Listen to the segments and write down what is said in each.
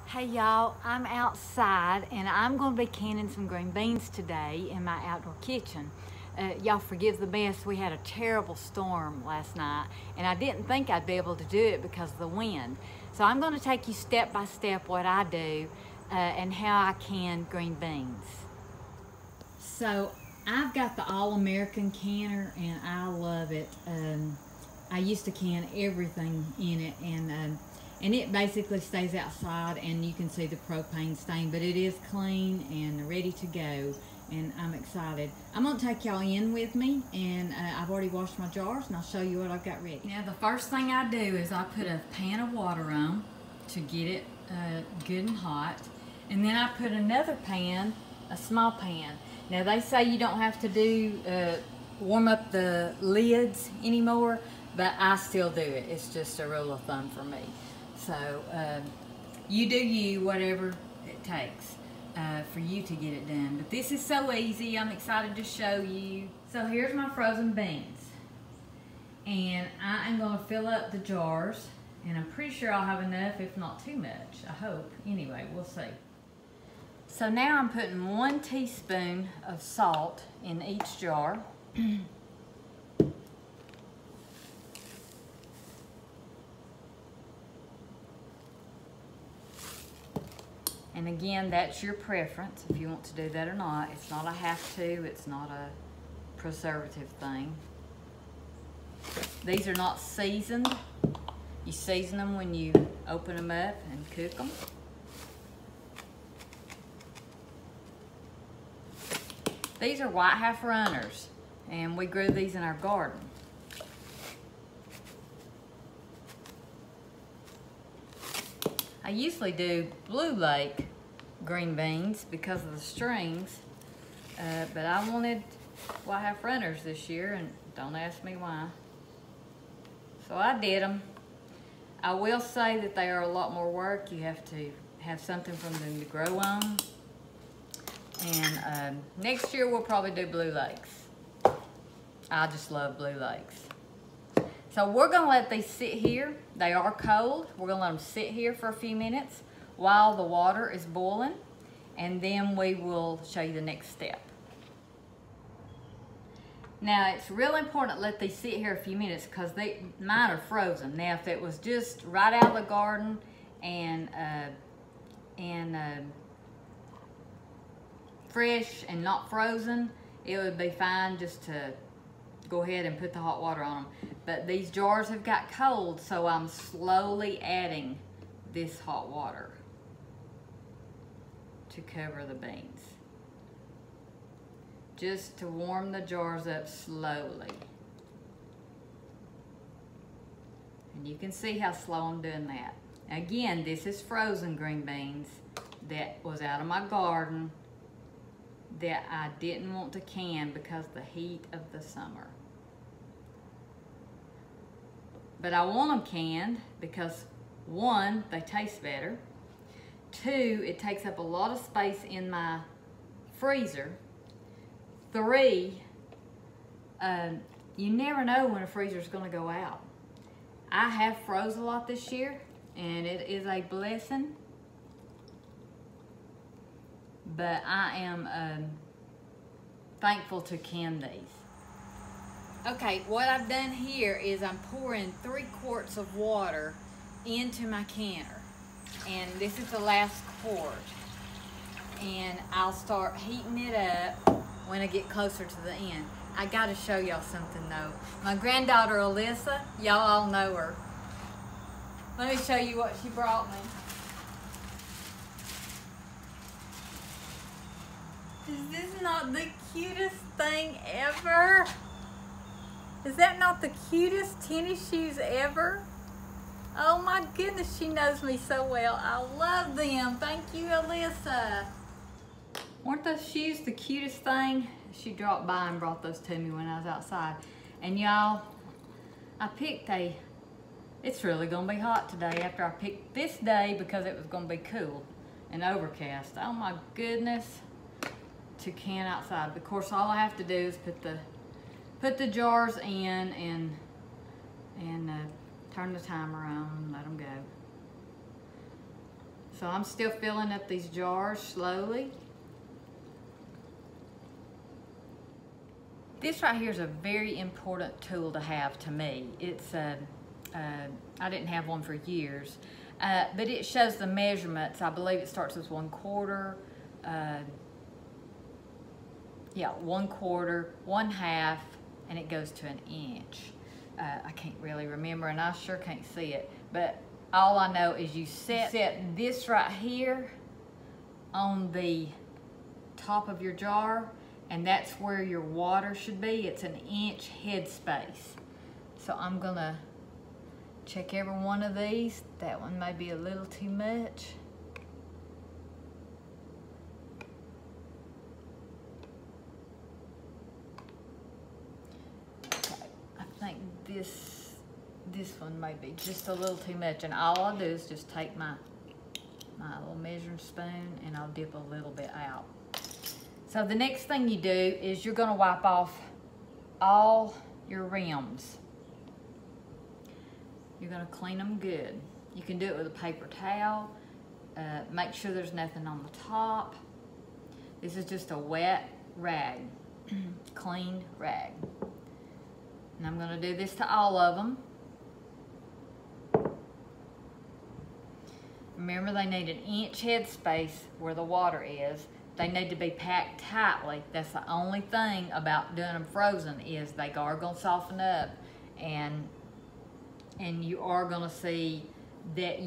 Hey y'all, I'm outside and I'm going to be canning some green beans today in my outdoor kitchen. Y'all forgive the mess. We had a terrible storm last night and I didn't think I'd be able to do it because of the wind. So I'm going to take you step by step what I do and how I can green beans. So I've got the All-American canner and I love it. I used to can everything in it and it basically stays outside and you can see the propane stain, but it is clean and ready to go and I'm excited. I'm going to take y'all in with me and I've already washed my jars and I'll show you what I've got ready. Now the first thing I do is I put a pan of water on to get it good and hot, and then I put another pan, a small pan. Now they say you don't have to do warm up the lids anymore, but I still do it. It's just a rule of thumb for me. So you do you, whatever it takes for you to get it done. But this is so easy. I'm excited to show you. So here's my frozen beans. And I am going to fill up the jars. And I'm pretty sure I'll have enough, if not too much. I hope. Anyway, we'll see. So now I'm putting 1 teaspoon of salt in each jar. And again, that's your preference if you want to do that or not. It's not a have to, it's not a preservative thing. These are not seasoned. You season them when you open them up and cook them. These are white half runners, and we grew these in our garden. I usually do Blue Lake green beans because of the strings, but I wanted white half runners this year, and don't ask me why. So I did them. I will say that they are a lot more work. You have to have something for them to grow on. And next year we'll probably do Blue Lakes. I just love Blue Lakes. So we're gonna let these sit here. They are cold. We're gonna let them sit here for a few minutes while the water is boiling, and then we will show you the next step. Now it's really important to let these sit here a few minutes because mine are frozen. Now if it was just right out of the garden and fresh and not frozen, it would be fine just to go ahead and put the hot water on them. But these jars have got cold, so I'm slowly adding this hot water to cover the beans, just to warm the jars up slowly. And you can see how slow I'm doing that. Again, this is frozen green beans that was out of my garden that I didn't want to can because of the heat of the summer. But I want them canned because 1, they taste better. 2, it takes up a lot of space in my freezer. 3, you never know when a freezer is going to go out. I have froze a lot this year and it is a blessing. But I am thankful to can these. Okay, what I've done here is I'm pouring 3 quarts of water into my canner. And this is the last quart. And I'll start heating it up when I get closer to the end. I gotta show y'all something though. My granddaughter Alyssa, y'all all know her. Let me show you what she brought me. Is this not the cutest thing ever? Is that not the cutest tennis shoes ever? Oh my goodness, she knows me so well. I love them. Thank you, Alyssa. Weren't those shoes the cutest thing? She dropped by and brought those to me when I was outside. And y'all, I picked it's really gonna be hot today after I picked this day because it was gonna be cool and overcast. Oh my goodness. To can outside. Of course, all I have to do is put the jars in and turn the timer on and let them go. So I'm still filling up these jars slowly. This right here is a very important tool to have to me. It's I didn't have one for years, but it shows the measurements. I believe it starts with 1/4, yeah, 1/4, 1/2, and it goes to 1 inch. I can't really remember, and I sure can't see it, but all I know is you set this right here on the top of your jar, and that's where your water should be. It's 1 inch headspace. So I'm gonna check every one of these. That one may be a little too much. Okay, I think this one may be just a little too much, and all I'll do is just take my little measuring spoon and I'll dip a little bit out. So the next thing you do is you're gonna wipe off all your rims. You're gonna clean them good. You can do it with a paper towel. Make sure there's nothing on the top. This is just a wet rag, clean rag. And I'm gonna do this to all of them. Remember, they need 1 inch headspace where the water is. They need to be packed tightly. That's the only thing about doing them frozen, is they are gonna soften up, and you are gonna see that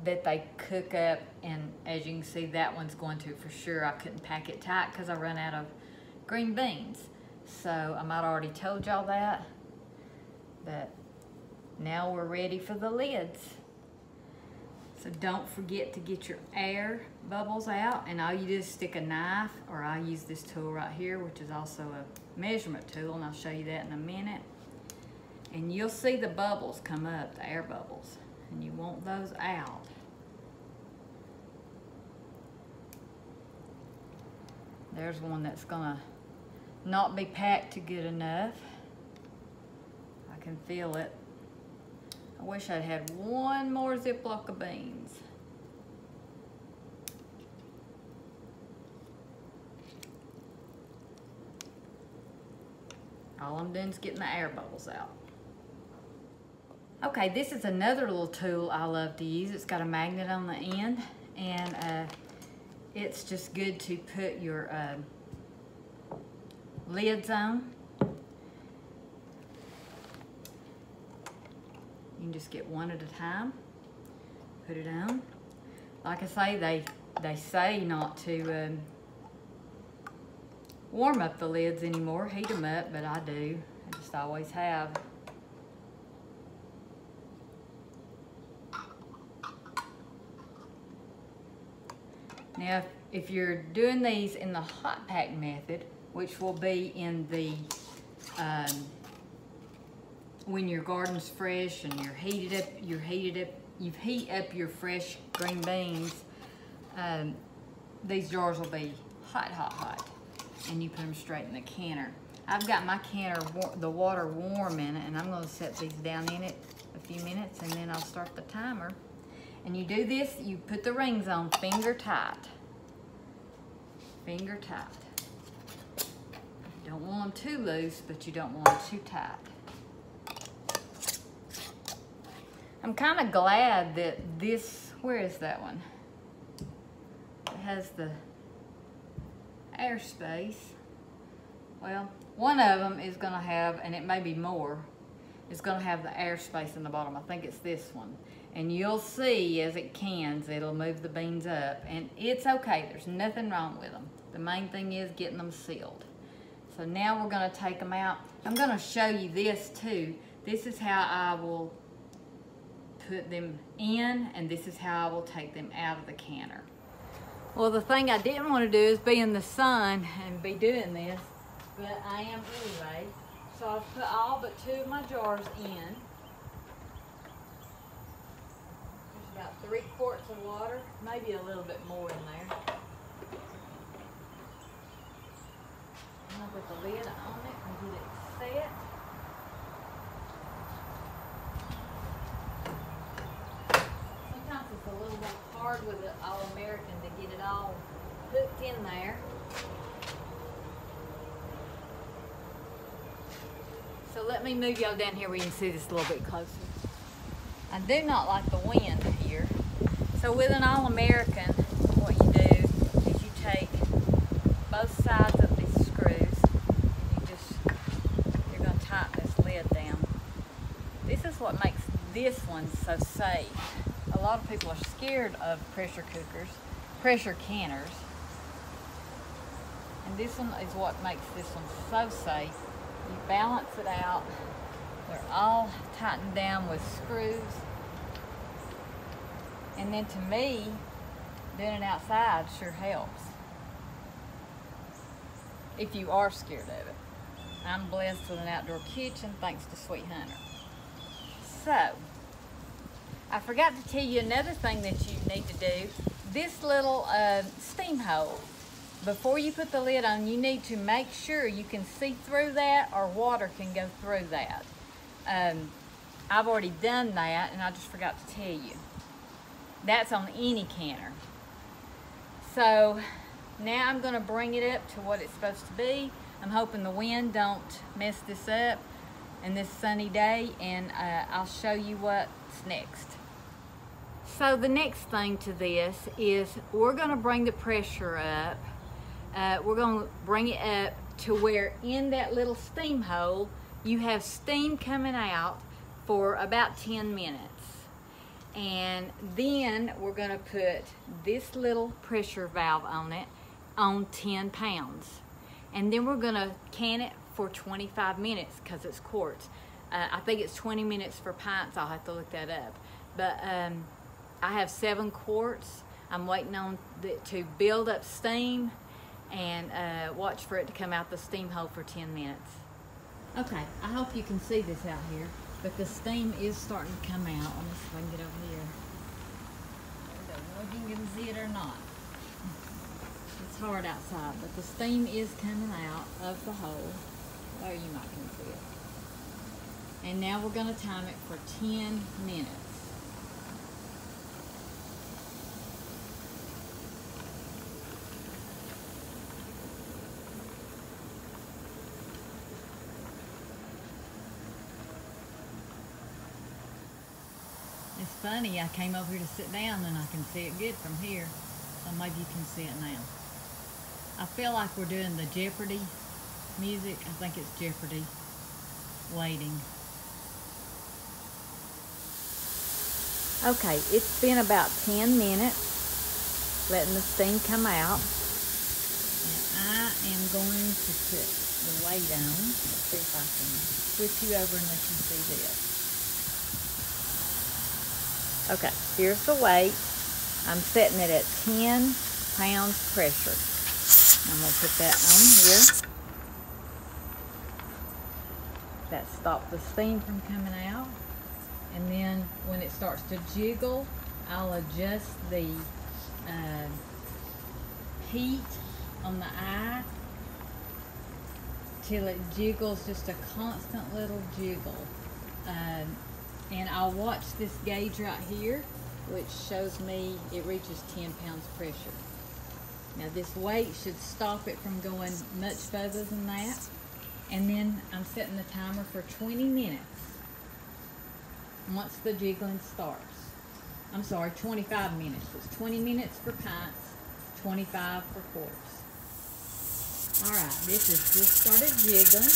that they cook up, and as you can see, that one's going to for sure. I couldn't pack it tight because I ran out of green beans. So I might have already told y'all that, but now we're ready for the lids. So don't forget to get your air bubbles out, and all you do is stick a knife, or I use this tool right here, which is also a measurement tool, and I'll show you that in a minute. And you'll see the bubbles come up, the air bubbles, and you want those out. There's one that's gonna not be packed good enough. I can feel it. I wish I'd had one more Ziploc of beans. All I'm doing is getting the air bubbles out. Okay, this is another little tool I love to use. It's got a magnet on the end, and it's just good to put your lids on. You can just get one at a time, put it on. Like I say, they say not to warm up the lids anymore, heat them up, but I do. I just always have. Now, if you're doing these in the hot pack method, which will be in the when your garden's fresh and you heat up your fresh green beans, these jars will be hot, and you put them straight in the canner. I've got my canner, the water warm in it, and I'm gonna set these down in it a few minutes, and then I'll start the timer. And you do this, you put the rings on finger tight. Finger tight. You don't want them too loose, but you don't want them too tight. I'm kind of glad that this, where is that one? It has the air space. Well, one of them is gonna have, and it may be more, it's gonna have the air space in the bottom. I think it's this one. And you'll see as it cans, it'll move the beans up, and it's okay. There's nothing wrong with them. The main thing is getting them sealed. So now we're gonna take them out. I'm gonna show you this too. This is how I will put them in, and this is how I will take them out of the canner. Well, the thing I didn't want to do is be in the sun and be doing this, but I am anyway. So I've put all but 2 of my jars in. There's about 3 quarts of water, maybe a little bit more in there. I'm gonna put the lid on it and get it set. Sometimes it's a little bit hard with the All-American to get it all hooked in there. So let me move y'all down here where you can see this a little bit closer. I do not like the wind here. So with an All-American, what you do is you take both sides of these screws and you're going to tighten this lid down. This is what makes this one so safe. A lot of people are scared of pressure cookers, pressure canners. And this one is what makes this one so safe. You balance it out. They're all tightened down with screws. And then to me, doing it outside sure helps. If you are scared of it. I'm blessed with an outdoor kitchen thanks to Sweet Hunter. So, I forgot to tell you another thing that you need to do. This little steam hole. Before you put the lid on, you need to make sure you can see through that or water can go through that. I've already done that and I just forgot to tell you. That's on any canner. So now I'm going to bring it up to what it's supposed to be. I'm hoping the wind don't mess this up in this sunny day, and I'll show you what's next. So the next thing to this is we're going to bring the pressure up. We're going to bring it up to where in that little steam hole you have steam coming out for about 10 minutes. And then we're going to put this little pressure valve on it on 10 pounds. And then we're going to can it for 25 minutes because it's quarts. I think it's 20 minutes for pints. I'll have to look that up. But I have 7 quarts. I'm waiting on to build up steam and watch for it to come out the steam hole for 10 minutes. Okay, I hope you can see this out here, but the steam is starting to come out. Let me see if I can get over here. I don't know if you can see it or not. It's hard outside, but the steam is coming out of the hole. There, you might can see it. And now we're going to time it for 10 minutes. It's funny, I came over here to sit down and I can see it good from here. So maybe you can see it now. I feel like we're doing the Jeopardy music. I think it's Jeopardy. Waiting. Okay, it's been about 10 minutes letting the steam come out. And I am going to put the weight on. Let's see if I can switch you over and let you see this. Okay, here's the weight. I'm setting it at 10 pounds pressure. I'm going to put that on here. That stops the steam from coming out. And then when it starts to jiggle, I'll adjust the heat on the eye till it jiggles, just a constant little jiggle. And I'll watch this gauge right here, which shows me it reaches 10 pounds pressure. Now this weight should stop it from going much further than that. And then I'm setting the timer for 20 minutes once the jiggling starts. I'm sorry, 25 minutes. It's 20 minutes for pints, 25 for quarts. Alright, this has just started jiggling.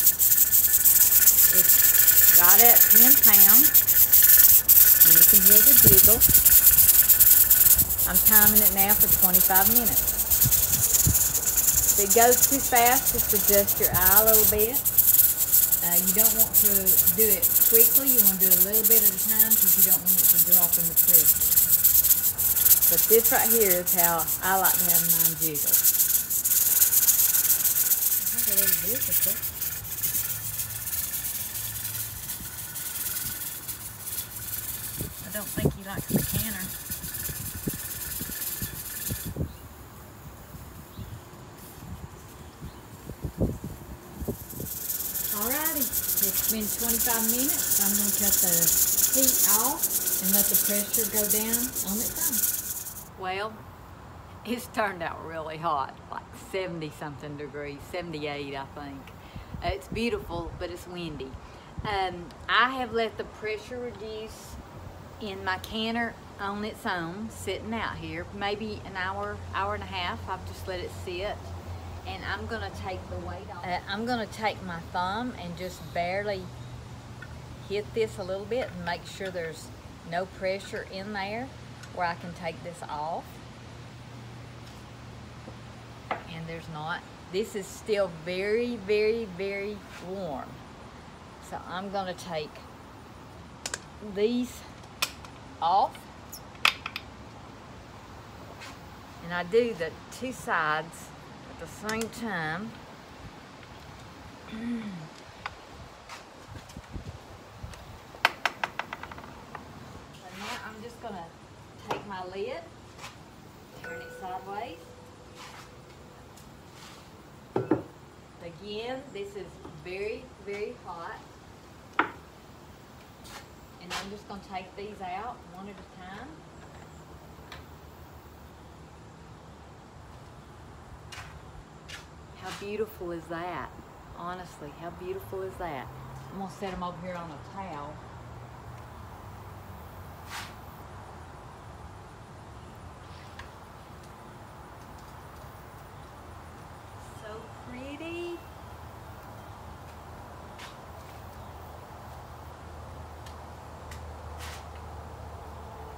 It's right at 10 pounds. And you can hear the jiggle. I'm timing it now for 25 minutes. If it goes too fast, just adjust your eye a little bit. You don't want to do it quickly. You want to do a little bit at a time because you don't want it to drop in the pressure. But this right here is how I like to have mine jiggle. That's a little difficult. I don't think he likes the canner. Alrighty, it's been 25 minutes. I'm going to cut the heat off and let the pressure go down on its own. Well, it's turned out really hot, like 70 something degrees, 78 I think. It's beautiful, but it's windy. I have let the pressure reduce in my canner on its own, sitting out here, maybe an hour, hour and a half. I've just let it sit. And I'm gonna take the weight off. I'm gonna take my thumb and just barely hit this a little bit and make sure there's no pressure in there where I can take this off. And there's not. This is still very, very, very warm. So I'm gonna take these off. And I do the two sides at the same time. And now I'm just gonna take my lid, turn it sideways. Again, this is very, very hot. And I'm just gonna take these out one at a time. How beautiful is that? Honestly, how beautiful is that? I'm gonna set them over here on a towel. So pretty.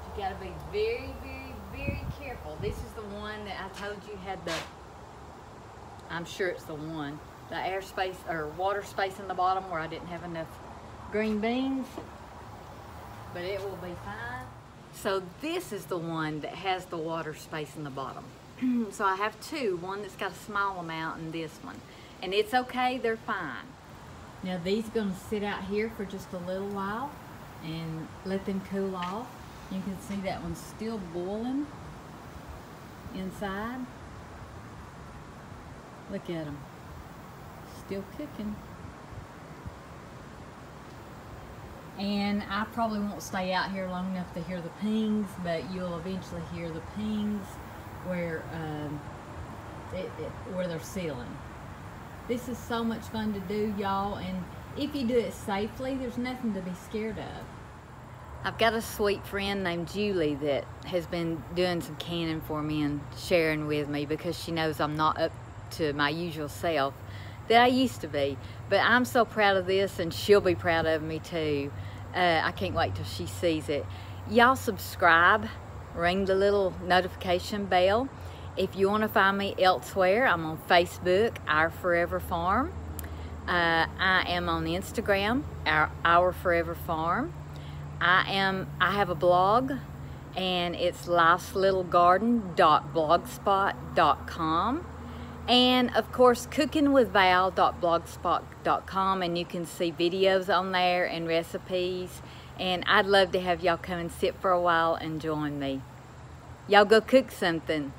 You gotta be very, very, very careful. This is the one that I told you had the, I'm sure it's the one, the air space or water space in the bottom where I didn't have enough green beans, but it will be fine. So this is the one that has the water space in the bottom. So I have two, one that's got a small amount and this one. And it's okay, they're fine. Now these are gonna sit out here for just a little while and let them cool off. You can see that one's still boiling inside. Look at them, still cooking. And I probably won't stay out here long enough to hear the pings, but you'll eventually hear the pings where where they're sealing. This is so much fun to do, y'all, and if you do it safely, there's nothing to be scared of. I've got a sweet friend named Julie that has been doing some canning for me and sharing with me because she knows I'm not up to my usual self that I used to be. But I'm so proud of this, and she'll be proud of me too. I can't wait till she sees it. Y'all subscribe, ring the little notification bell. If you want to find me elsewhere, I'm on Facebook, Our Forever Farm. I am on Instagram, Our Forever Farm. I have a blog, and it's lifeslittlegarden.blogspot.com. And of course, cookingwithval.blogspot.com, and you can see videos on there and recipes. And I'd love to have y'all come and sit for a while and join me. Y'all go cook something.